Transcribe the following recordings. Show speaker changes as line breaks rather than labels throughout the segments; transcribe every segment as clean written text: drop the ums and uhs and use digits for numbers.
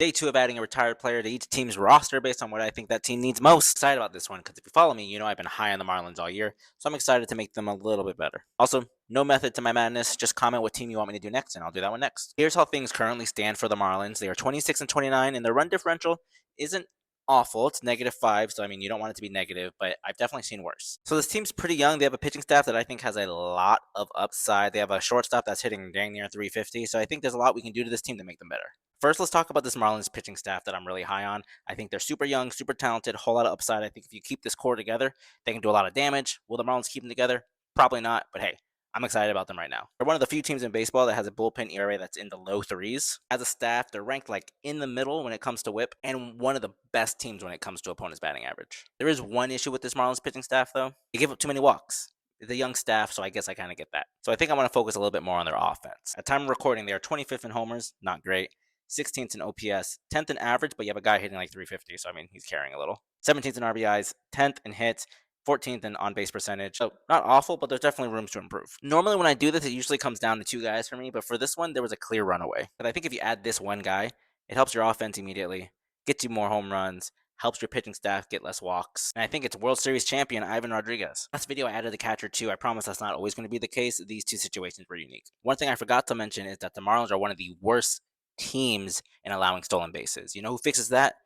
Day 2 of adding a retired player to each team's roster based on what I think that team needs most. Excited about this one because if you follow me, you know I've been high on the Marlins all year, so I'm excited to make them a little bit better. Also, no method to my madness, just comment what team you want me to do next, and I'll do that one next. Here's how things currently stand for the Marlins. They are 26 and 29, and their run differential isn't awful. It's -5, so I mean, you don't want it to be negative, but I've definitely seen worse. So this team's pretty young. They have a pitching staff that I think has a lot of upside. They have a shortstop that's hitting dang near 350, so I think there's a lot we can do to this team to make them better. First, let's talk about this Marlins pitching staff that I'm really high on. I think they're super young, super talented, whole lot of upside. I think if you keep this core together, they can do a lot of damage. Will the Marlins keep them together? Probably not, but hey, I'm excited about them right now. They're one of the few teams in baseball that has a bullpen ERA that's in the low threes. As a staff, they're ranked like in the middle when it comes to whip, and one of the best teams when it comes to opponent's batting average. There is one issue with this Marlins pitching staff, though. They give up too many walks. It's a young staff, so I guess I kind of get that. So I think I want to focus a little bit more on their offense. At time of recording, they are 25th in homers, not great. 16th in OPS, 10th in average, but you have a guy hitting like 350, so I mean, he's carrying a little. 17th in RBIs, 10th in hits, 14th in on base percentage. So not awful, but there's definitely rooms to improve. Normally, when I do this, it usually comes down to two guys for me, but for this one, there was a clear runaway. But I think if you add this one guy, it helps your offense immediately, gets you more home runs, helps your pitching staff get less walks. And I think it's World Series champion Ivan Rodriguez. Last video, I added the catcher too. I promise that's not always going to be the case. These two situations were unique. One thing I forgot to mention is that the Marlins are one of the worst teams in allowing stolen bases. You know who fixes that?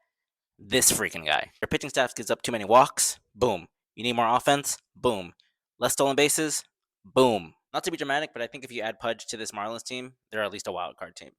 This freaking guy. Your pitching staff gives up too many walks. Boom. You need more offense. Boom. Less stolen bases. Boom. Not to be dramatic, but I think if you add Pudge to this Marlins team, they're at least a wild card team.